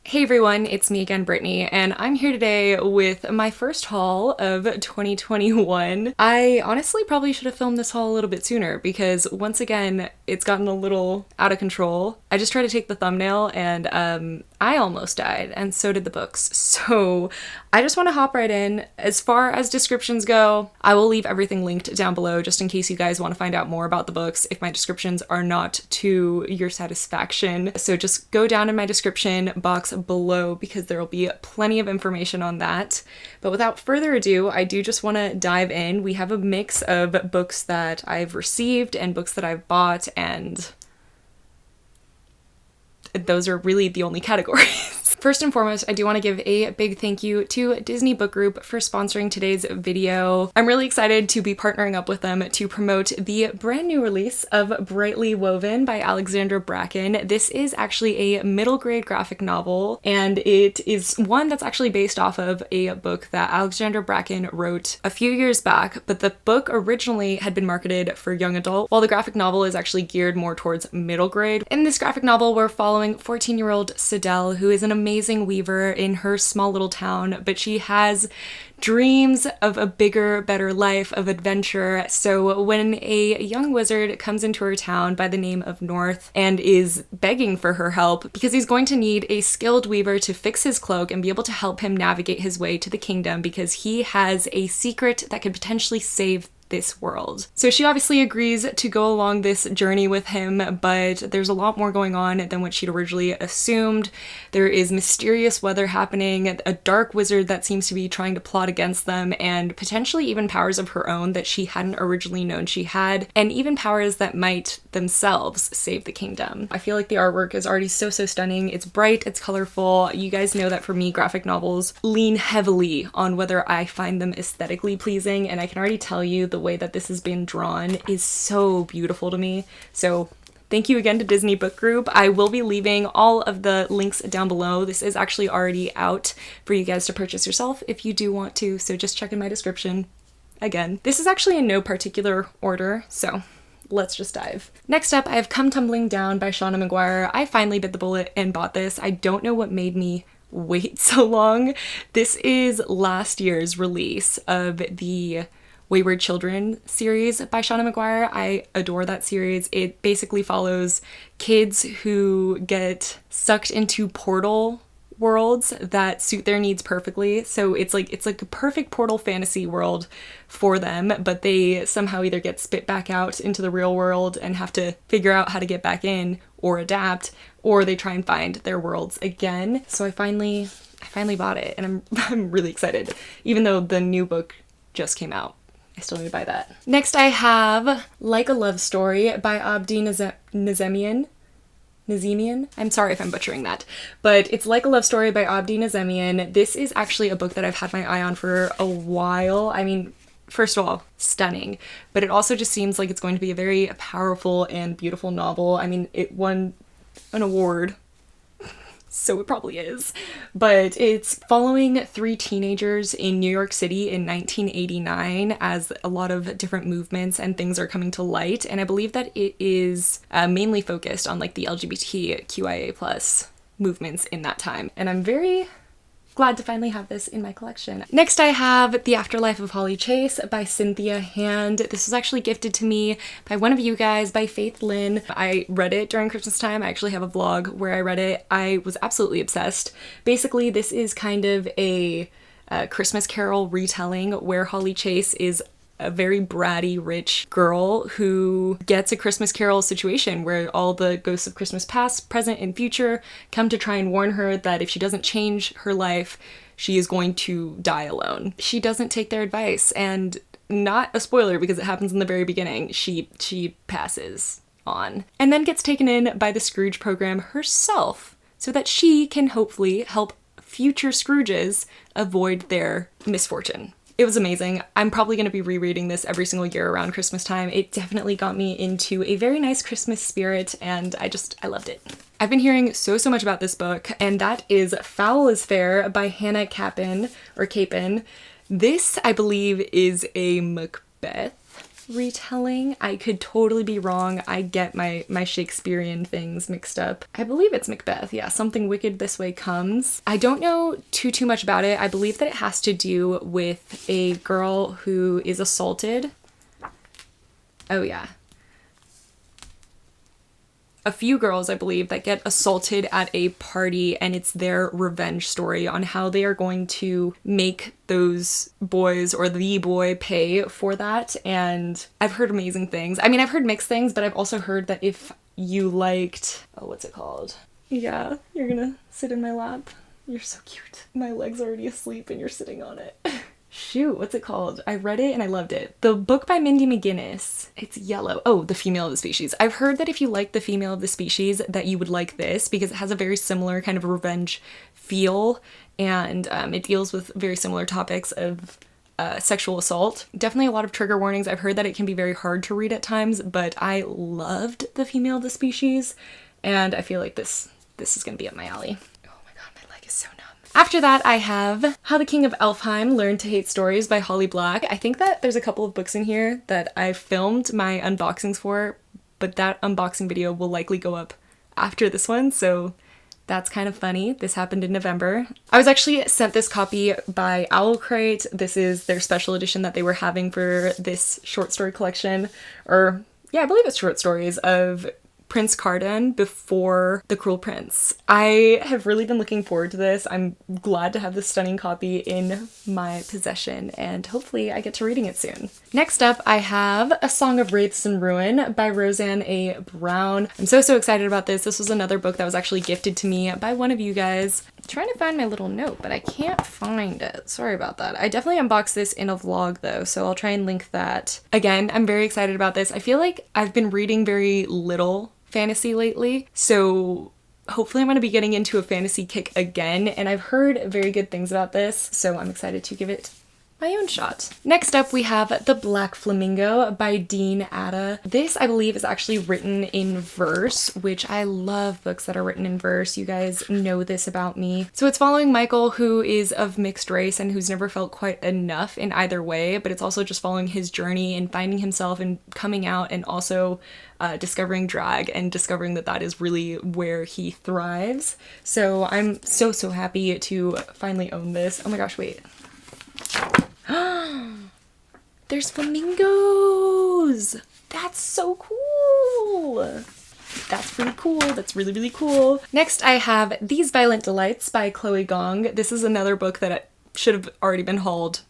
Hey everyone, it's me again, Brittany, and I'm here today with my first haul of 2021. I honestly probably should have filmed this haul a little bit sooner because once again, it's gotten a little out of control. I just tried to take the thumbnail and I almost died, and so did the books. So I just want to hop right in. As far as descriptions go, I will leave everything linked down below just in case you guys want to find out more about the books if my descriptions are not to your satisfaction. So just go down in my description box below because there will be plenty of information on that. But without further ado, I do just want to dive in. We have a mix of books that I've received and books that I've bought, and those are really the only categories. First and foremost, I do want to give a big thank you to Disney Book Group for sponsoring today's video. I'm really excited to be partnering up with them to promote the brand new release of Brightly Woven by Alexandra Bracken. This is actually a middle grade graphic novel, and it is one that's actually based off of a book that Alexandra Bracken wrote a few years back, but the book originally had been marketed for young adult, while the graphic novel is actually geared more towards middle grade. In this graphic novel, we're following 14-year-old Sidel, who is an amazing weaver in her small little town, but she has dreams of a bigger, better life of adventure. So when a young wizard comes into her town by the name of North and is begging for her help because he's going to need a skilled weaver to fix his cloak and be able to help him navigate his way to the kingdom because he has a secret that could potentially save this world. So she obviously agrees to go along this journey with him, but there's a lot more going on than what she'd originally assumed. There is mysterious weather happening, a dark wizard that seems to be trying to plot against them, and potentially even powers of her own that she hadn't originally known she had, and even powers that might themselves save the kingdom. I feel like the artwork is already so stunning. It's bright, it's colorful. You guys know that for me, graphic novels lean heavily on whether I find them aesthetically pleasing, and I can already tell you the way that this has been drawn is so beautiful to me. So thank you again to Disney Book Group. I will be leaving all of the links down below. This is actually already out for you guys to purchase yourself if you do want to, so just check in my description. Again, this is actually in no particular order, so let's just dive. Next up, I have Come Tumbling Down by Shauna Maguire. I finally bit the bullet and bought this. I don't know what made me wait so long. This is last year's release of the Wayward Children series by Shauna Maguire. I adore that series. It basically follows kids who get sucked into portal worlds that suit their needs perfectly. So it's like a perfect portal fantasy world for them, but they somehow either get spit back out into the real world and have to figure out how to get back in or adapt, or they try and find their worlds again. So I finally bought it, and I'm really excited, even though the new book just came out. I still need to buy that. Next I have Like a Love Story by Abdi Nazemian. I'm sorry if I'm butchering that, but it's Like a Love Story by Abdi Nazemian. This is actually a book that I've had my eye on for a while. I mean, first of all, stunning, but it also just seems like it's going to be a very powerful and beautiful novel. I mean, it won an award, so it probably is, but it's following 3 teenagers in New York City in 1989 as a lot of different movements and things are coming to light, and I believe that it is mainly focused on like the LGBTQIA+ movements in that time, and I'm very glad to finally have this in my collection. Next I have The Afterlife of Holly Chase by Cynthia Hand. This was actually gifted to me by one of you guys, by Faith Lynn. I read it during Christmas time. I actually have a vlog where I read it. I was absolutely obsessed. Basically, this is kind of a Christmas Carol retelling where Holly Chase is a very bratty, rich girl who gets a Christmas Carol situation where all the ghosts of Christmas past, present, and future come to try and warn her that if she doesn't change her life, she is going to die alone. She doesn't take their advice, and not a spoiler because it happens in the very beginning, she passes on and then gets taken in by the Scrooge program herself so that she can hopefully help future Scrooges avoid their misfortune. It was amazing. I'm probably going to be rereading this every single year around Christmas time. It definitely got me into a very nice Christmas spirit, and I loved it. I've been hearing so much about this book, and that is Foul is Fair by Hannah Capin. This, I believe, is a Macbeth retelling. I could totally be wrong. I get my Shakespearean things mixed up. I believe it's Macbeth. Yeah, something wicked this way comes. I don't know too much about it. I believe that it has to do with a girl who is assaulted. Oh yeah. A few girls, I believe, that get assaulted at a party, and it's their revenge story on how they are going to make those boys or the boy pay for that. And I've heard amazing things. I mean, I've heard mixed things, but I've also heard that if you liked, oh, what's it called? Yeah, you're gonna sit in my lap. You're so cute. My leg's already asleep and you're sitting on it. Shoot, what's it called? I read it and I loved it. The book by Mindy McGinnis. It's yellow. Oh, The Female of the Species. I've heard that if you like The Female of the Species, that you would like this because it has a very similar kind of revenge feel, and it deals with very similar topics of sexual assault. Definitely a lot of trigger warnings. I've heard that it can be very hard to read at times, but I loved The Female of the Species, and I feel like this is gonna be up my alley. Oh my god, my leg is so numb. After that, I have How the King of Elfheim Learned to Hate Stories by Holly Black. I think that there's a couple of books in here that I filmed my unboxings for, but that unboxing video will likely go up after this one, so that's kind of funny. This happened in November. I was actually sent this copy by Owlcrate. This is their special edition that they were having for this short story collection, or yeah, I believe it's short stories of Prince Cardan before The Cruel Prince. I have really been looking forward to this. I'm glad to have this stunning copy in my possession, and hopefully I get to reading it soon. Next up, I have A Song of Wraiths and Ruin by Roseanne A. Brown. I'm so excited about this. This was another book that was actually gifted to me by one of you guys. I'm trying to find my little note, but I can't find it. Sorry about that. I definitely unboxed this in a vlog though, so I'll try and link that. Again, I'm very excited about this. I feel like I've been reading very little fantasy lately, so hopefully I'm going to be getting into a fantasy kick again, and I've heard very good things about this, so I'm excited to give it my own shot. Next up, we have The Black Flamingo by Dean Atta. This, I believe, is actually written in verse, which I love books that are written in verse. You guys know this about me. So it's following Michael, who is of mixed race and who's never felt quite enough in either way, but it's also just following his journey and finding himself and coming out, and also discovering drag and discovering that that is really where he thrives. So I'm so happy to finally own this. Oh my gosh, wait. There's flamingos! That's so cool! That's pretty cool. That's really cool. Next, I have These Violent Delights by Chloe Gong. This is another book that should have already been hauled,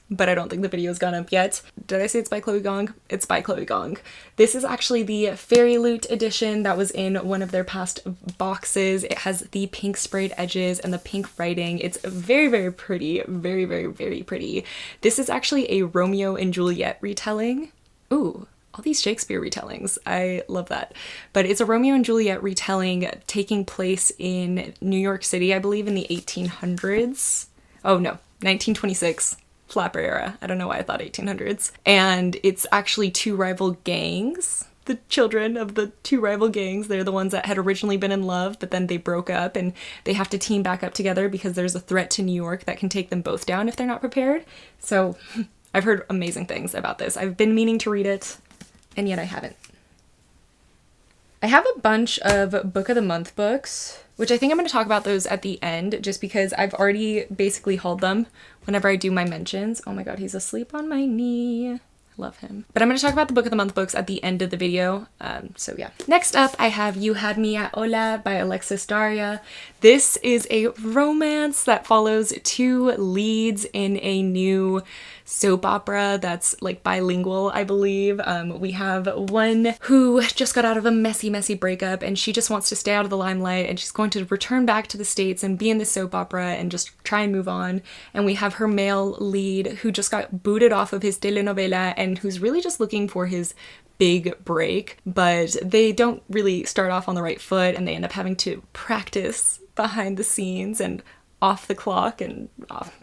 but I don't think the video's gone up yet. Did I say it's by Chloe Gong? It's by Chloe Gong. This is actually the Fairy Loot edition that was in one of their past boxes. It has the pink sprayed edges and the pink writing. It's very pretty. Very pretty. This is actually a Romeo and Juliet retelling. Ooh, all these Shakespeare retellings. I love that. But it's a Romeo and Juliet retelling taking place in New York City, I believe in the 1800s. Oh no, 1926. Flapper era. I don't know why I thought 1800s. And it's actually two rival gangs. The children of the two rival gangs. They're the ones that had originally been in love, but then they broke up and they have to team back up together because there's a threat to New York that can take them both down if they're not prepared. So I've heard amazing things about this. I've been meaning to read it, and yet I haven't. I have a bunch of Book of the Month books, which I think I'm going to talk about those at the end, just because I've already basically hauled them whenever I do my mentions. Oh my god, he's asleep on my knee. I love him. But I'm going to talk about the Book of the Month books at the end of the video, so yeah. Next up, I have You Had Me at Hola by Alexis Daria. This is a romance that follows two leads in a new soap opera that's like bilingual, I believe. We have one who just got out of a messy breakup, and she just wants to stay out of the limelight, and she's going to return back to the States and be in the soap opera and just try and move on. And we have her male lead who just got booted off of his telenovela and who's really just looking for his big break, but they don't really start off on the right foot, and they end up having to practice behind the scenes and off the clock and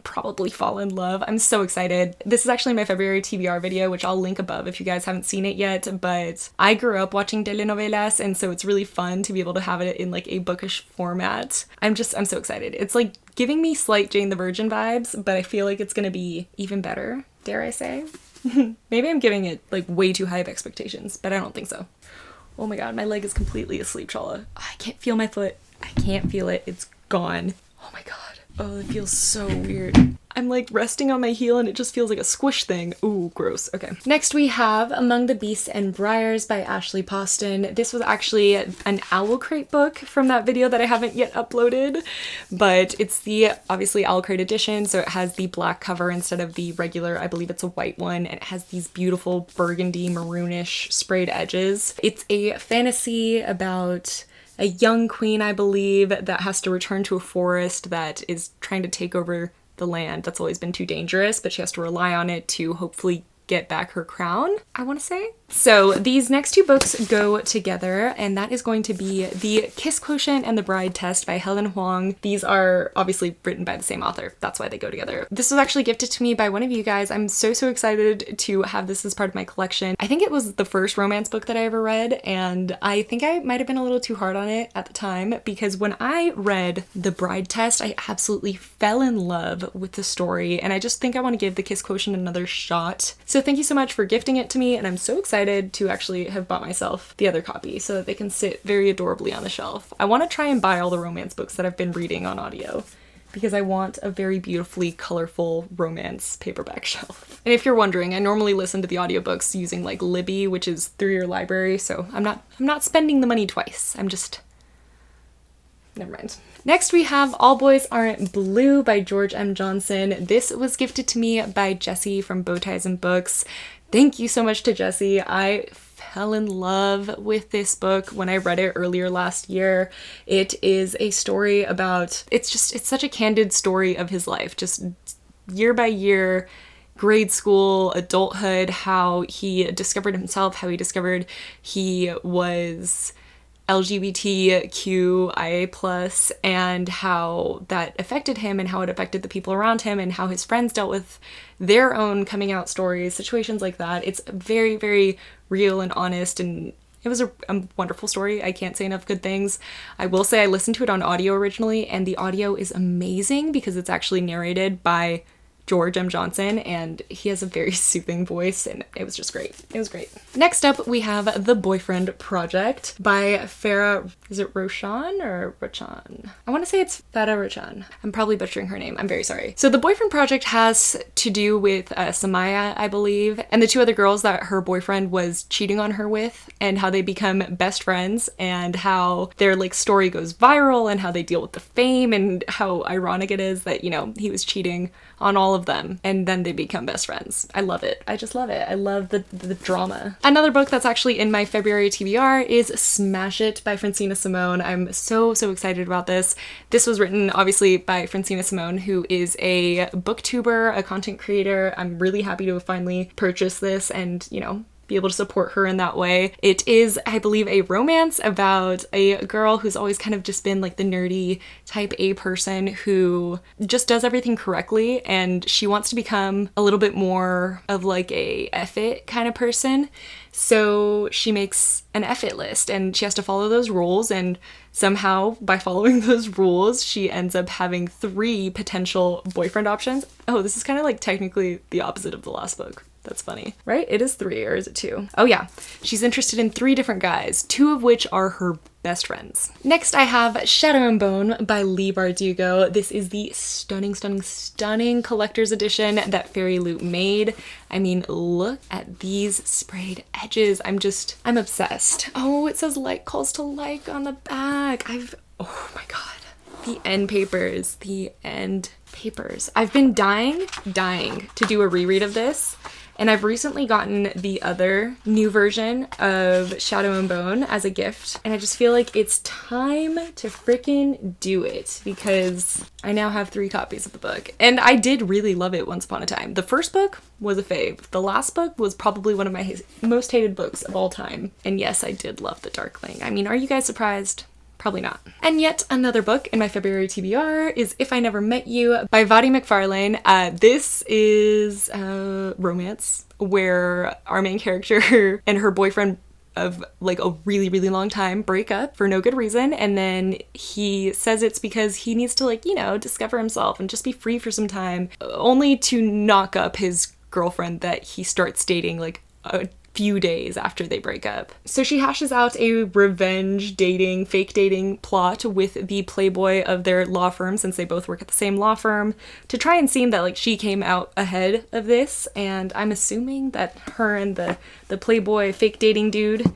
probably fall in love. I'm so excited. This is actually my February TBR video, which I'll link above if you guys haven't seen it yet, but I grew up watching telenovelas, and so it's really fun to be able to have it in like a bookish format. I'm so excited. It's like giving me slight Jane the Virgin vibes, but I feel like it's gonna be even better, dare I say. Maybe I'm giving it like way too high of expectations, but I don't think so. Oh my god, my leg is completely asleep, Shala. I can't feel my foot. I can't feel it. It's gone. Oh my god. Oh, it feels so weird. I'm like resting on my heel and it just feels like a squish thing. Ooh, gross. Okay. Next we have Among the Beasts and Briars by Ashley Poston. This was actually an Owl Crate book from that video that I haven't yet uploaded, but it's the obviously Owl Crate edition. So it has the black cover instead of the regular, I believe it's a white one, and it has these beautiful burgundy maroonish sprayed edges. It's a fantasy about a young queen, I believe, that has to return to a forest that is trying to take over the land that's always been too dangerous, but she has to rely on it to hopefully get back her crown, I want to say. So these next two books go together, and that is going to be The Kiss Quotient and The Bride Test by Helen Huang. These are obviously written by the same author. That's why they go together. This was actually gifted to me by one of you guys. I'm so excited to have this as part of my collection. I think it was the first romance book that I ever read, and I think I might have been a little too hard on it at the time, because when I read The Bride Test, I absolutely fell in love with the story, and I just think I want to give The Kiss Quotient another shot. So thank you so much for gifting it to me, and I'm so excited to actually have bought myself the other copy so that they can sit very adorably on the shelf. I want to try and buy all the romance books that I've been reading on audio, because I want a very beautifully colorful romance paperback shelf. And if you're wondering, I normally listen to the audiobooks using like Libby, which is through your library, so I'm not spending the money twice. Never mind. Next we have All Boys Aren't Blue by George M. Johnson. This was gifted to me by Jessie from Bow Ties and Books. Thank you so much to Jessie. I fell in love with this book when I read it earlier last year. It is a story about, it's such a candid story of his life, just year by year, grade school, adulthood, how he discovered himself, how he discovered he was LGBTQIA+, and how that affected him and how it affected the people around him and how his friends dealt with their own coming out stories, situations like that. It's very, very real and honest, and it was a wonderful story. I can't say enough good things. I will say I listened to it on audio originally, and the audio is amazing because it's actually narrated by George M. Johnson, and he has a very soothing voice, and it was just great. It was great. Next up, we have The Boyfriend Project by Farah, is it Roshan or Rachan? I want to say it's Farah Rachan. I'm probably butchering her name. I'm very sorry. So The Boyfriend Project has to do with Samaya, I believe, and the two other girls that her boyfriend was cheating on her with, and how they become best friends, and how their like story goes viral, and how they deal with the fame, and how ironic it is that, you know, he was cheating on all of them, and then they become best friends. I love it. I just love it. I love the drama. Another book that's actually in my February TBR is Smash It by Francina Simone. I'm so excited about this. This was written obviously by Francina Simone, who is a booktuber, a content creator. I'm really happy to have finally purchased this and, you know, be able to support her in that way. It is, I believe, a romance about a girl who's always kind of just been like the nerdy type A person who just does everything correctly, and she wants to become a little bit more of like a F-it kind of person. So she makes an F-it list, and she has to follow those rules, and somehow by following those rules she ends up having 3 potential boyfriend options. Oh, this is kind of like technically the opposite of the last book. That's funny, right? It is 3, or is it 2? Oh yeah, she's interested in 3 different guys, 2 of which are her best friends. Next I have Shadow and Bone by Leigh Bardugo. This is the stunning collector's edition that Fairy Loot made. I mean, look at these sprayed edges. I'm obsessed. Oh, it says like calls to like on the back. Oh my god. The end papers. I've been dying to do a reread of this. And I've recently gotten the other new version of Shadow and Bone as a gift, and I just feel like it's time to freaking do it, because I now have 3 copies of the book. And I did really love it once upon a time. The first book was a fave. The last book was probably one of my most hated books of all time. And yes, I did love The Darkling. I mean, are you guys surprised? Probably not. And yet another book in my February TBR is If I Never Met You by Vadi McFarlane. This is a romance where our main character and her boyfriend of like a really long time break up for no good reason, and then he says it's because he needs to, like, you know, discover himself and just be free for some time, only to knock up his girlfriend that he starts dating like a few days after they break up. So she hashes out a revenge dating, fake dating plot with the playboy of their law firm, since they both work at the same law firm, to try and seem that like she came out ahead of this. And I'm assuming that her and the playboy fake dating dude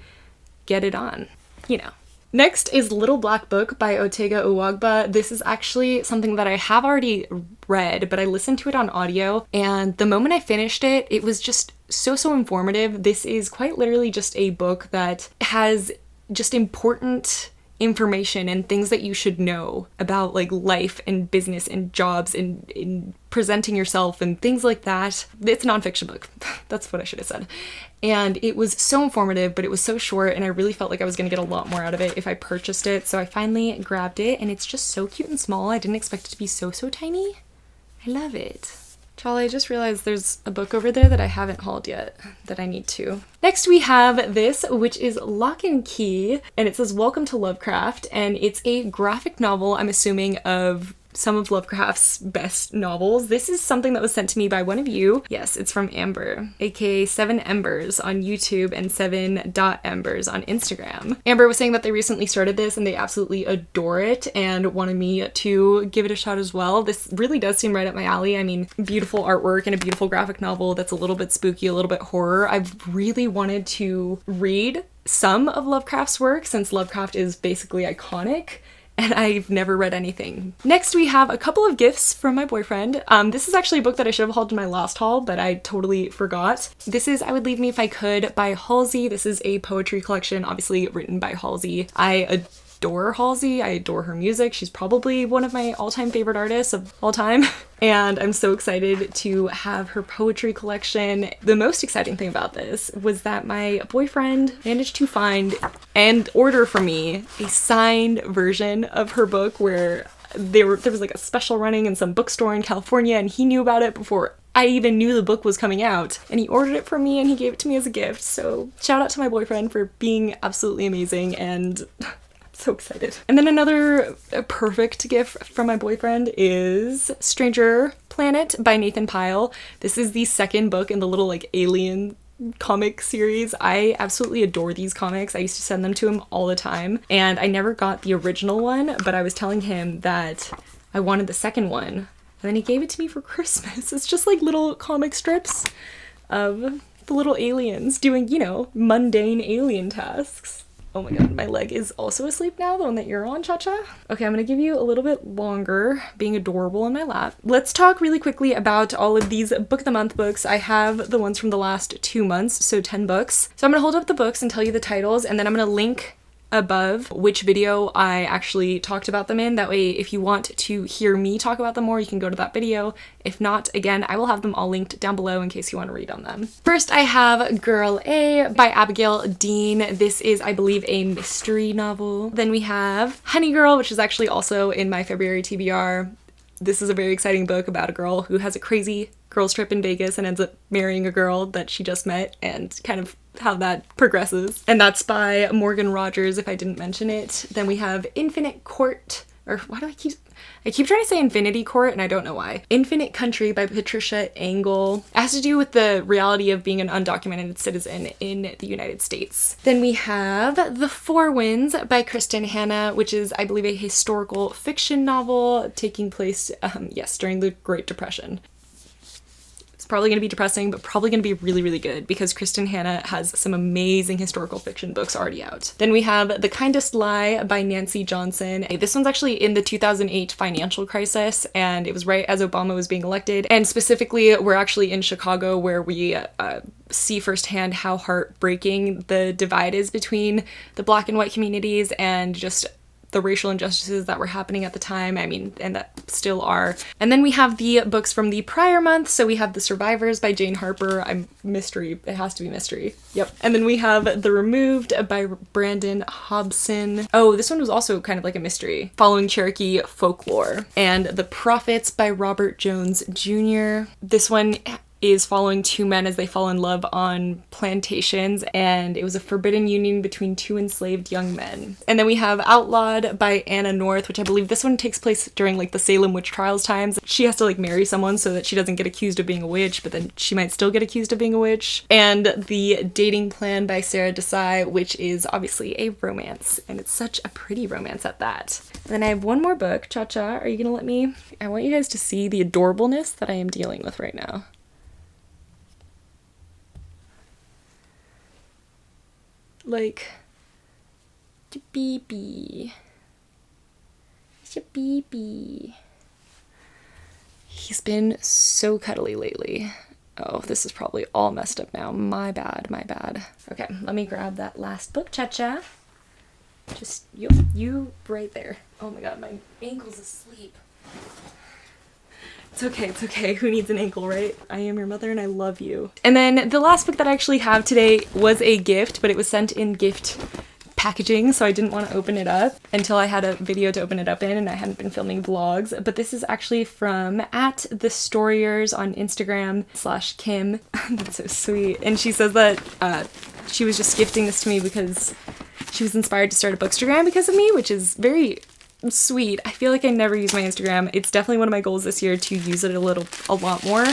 get it on, you know. Next is Little Black Book by Otega Uwagba. This is actually something that I have already read, but I listened to it on audio, and the moment I finished it, it was just so informative. This is quite literally just a book that has just important information and things that you should know about like life and business and jobs and in presenting yourself and things like that. It's a nonfiction book. That's what I should have said. And it was so informative, but it was so short, and I really felt like I was going to get a lot more out of it if I purchased it. So I finally grabbed it, and it's just so cute and small. I didn't expect it to be so tiny. I love it. Charlie, I just realized there's a book over there that I haven't hauled yet that I need to. Next we have this, which is Lock and Key, and it says Welcome to Lovecraft, and it's a graphic novel, I'm assuming, of some of Lovecraft's best novels. This is something that was sent to me by one of you. Yes, it's from Amber, aka 7 Embers on YouTube and 7.embers on Instagram. Amber was saying that they recently started this and they absolutely adore it and wanted me to give it a shot as well. This really does seem right up my alley. I mean, beautiful artwork and a beautiful graphic novel that's a little bit spooky, a little bit horror. I've really wanted to read some of Lovecraft's work since Lovecraft is basically iconic, and I've never read anything. Next, we have a couple of gifts from my boyfriend. This is actually a book that I should have hauled in my last haul, but I totally forgot. This is I Would Leave Me If I Could by Halsey. This is a poetry collection, obviously written by Halsey. I adore Halsey. I adore her music. She's probably one of my all-time favorite artists of all time. And I'm so excited to have her poetry collection. The most exciting thing about this was that my boyfriend managed to find and order for me a signed version of her book where there was like a special running in some bookstore in California, and he knew about it before I even knew the book was coming out, and he ordered it for me and he gave it to me as a gift. So shout out to my boyfriend for being absolutely amazing, and so excited. And then another perfect gift from my boyfriend is Stranger Planet by Nathan Pyle. This is the second book in the little like alien comic series. I absolutely adore these comics. I used to send them to him all the time, and I never got the original one, but I was telling him that I wanted the second one, and then he gave it to me for Christmas. It's just like little comic strips of the little aliens doing, you know, mundane alien tasks. Oh my god, my leg is also asleep now, the one that you're on, Cha-Cha. Okay, I'm gonna give you a little bit longer, being adorable in my lap. Let's talk really quickly about all of these Book of the Month books. I have the ones from the last 2 months, so 10 books. So I'm gonna hold up the books and tell you the titles, and then I'm gonna link above which video I actually talked about them in. That way, if you want to hear me talk about them more, you can go to that video. If not, again, I will have them all linked down below in case you want to read on them. First, I have Girl A by Abigail Dean. This is, I believe, a mystery novel. Then we have Honey Girl, which is actually also in my February TBR. This is a very exciting book about a girl who has a crazy girls trip in Vegas and ends up marrying a girl that she just met, and kind of how that progresses. And that's by Morgan Rogers, if I didn't mention it. Then we have Infinite Court, or why do I keep trying to say Infinity Court, and I don't know why. Infinite Country by Patricia Engel. It has to do with the reality of being an undocumented citizen in the United States. Then we have The Four Winds by Kristen Hanna, which is, I believe, a historical fiction novel taking place, yes, during the Great Depression. Probably going to be depressing, but probably going to be really, really good because Kristen Hanna has some amazing historical fiction books already out. Then we have The Kindest Lie by Nancy Johnson. This one's actually in the 2008 financial crisis, and it was right as Obama was being elected. And specifically, we're actually in Chicago, where we see firsthand how heartbreaking the divide is between the Black and white communities, and just the racial injustices that were happening at the time, I mean, and that still are. And then we have the books from the prior month. So we have The Survivors by Jane Harper. Mystery. It has to be mystery. Yep. And then we have The Removed by Brandon Hobson. Oh, this one was also kind of like a mystery, following Cherokee folklore. And The Prophets by Robert Jones Jr. This one is following two men as they fall in love on plantations, and it was a forbidden union between two enslaved young men. And then we have Outlawed by Anna North, which I believe this one takes place during like the Salem witch trials times. She has to like marry someone so that she doesn't get accused of being a witch, but then she might still get accused of being a witch. And The Dating Plan by Sarah Desai, which is obviously a romance, and it's such a pretty romance at that. And then I have one more book. Cha-Cha, are you gonna let me? I want you guys to see the adorableness that I am dealing with right now. Like, it's a baby. It's a baby. He's been so cuddly lately. Oh, this is probably all messed up now. My bad, my bad. Okay, let me grab that last book, Cha-Cha. Just, you right there. Oh my god, my ankle's asleep. It's okay, it's okay. Who needs an ankle, right? I am your mother and I love you. And then the last book that I actually have today was a gift, but it was sent in gift packaging, so I didn't want to open it up until I had a video to open it up in, and I hadn't been filming vlogs. But this is actually from @thestoryers on Instagram /Kim. That's so sweet. And she says that she was just gifting this to me because she was inspired to start a bookstagram because of me, which is very sweet. I feel like I never use my Instagram. It's definitely one of my goals this year to use it a lot more.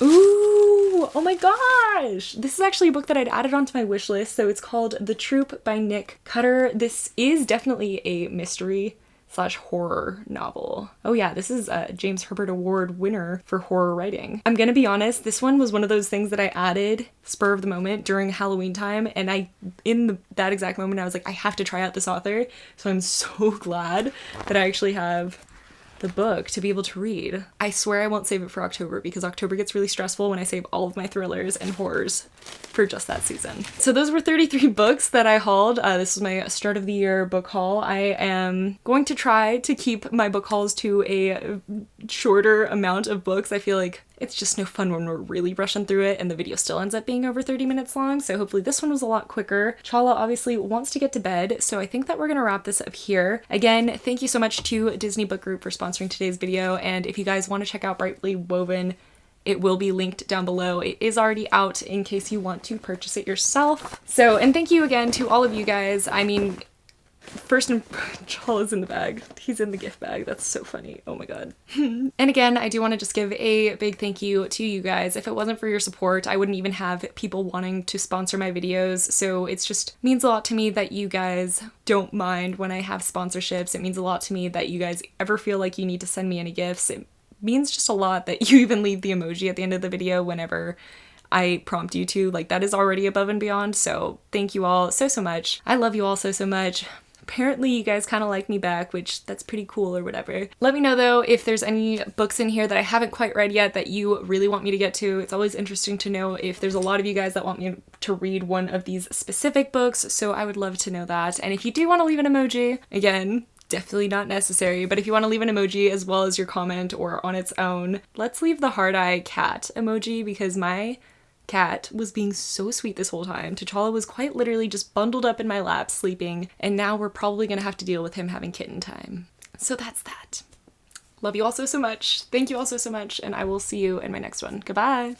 Ooh, oh my gosh! This is actually a book that I'd added onto my wish list. So it's called The Troop by Nick Cutter. This is definitely a mystery / horror novel. Oh yeah, this is a James Herbert Award winner for horror writing. I'm gonna be honest, this one was one of those things that I added spur of the moment during Halloween time, and that exact moment I was like, I have to try out this author. So I'm so glad that I actually have the book to be able to read. I swear I won't save it for October, because October gets really stressful when I save all of my thrillers and horrors for just that season. So those were 33 books that I hauled. This was my start of the year book haul. I am going to try to keep my book hauls to a shorter amount of books. I feel like it's just no fun when we're really rushing through it and the video still ends up being over 30 minutes long, so hopefully this one was a lot quicker. Chala obviously wants to get to bed, so I think that we're gonna wrap this up here. Again, thank you so much to Disney Book Group for sponsoring today's video, and if you guys want to check out Brightly Woven, it will be linked down below. It is already out in case you want to purchase it yourself. So, and thank you again to all of you guys. I mean, first and Chala's in the bag. He's in the gift bag. That's so funny. Oh my god. And again, I do want to just give a big thank you to you guys. If it wasn't for your support, I wouldn't even have people wanting to sponsor my videos. So it's just means a lot to me that you guys don't mind when I have sponsorships. It means a lot to me that you guys ever feel like you need to send me any gifts. It means just a lot that you even leave the emoji at the end of the video whenever I prompt you to. Like, that is already above and beyond. So thank you all so much. I love you all so much. Apparently you guys kind of like me back, which that's pretty cool or whatever. Let me know though if there's any books in here that I haven't quite read yet that you really want me to get to. It's always interesting to know if there's a lot of you guys that want me to read one of these specific books, so I would love to know that. And if you do want to leave an emoji, again, definitely not necessary, but if you want to leave an emoji as well as your comment or on its own, let's leave the heart eye cat emoji, because my cat was being so sweet this whole time. T'Challa was quite literally just bundled up in my lap sleeping, and now we're probably gonna have to deal with him having kitten time. So that's that. Love you all so much. Thank you all so much, and I will see you in my next one. Goodbye!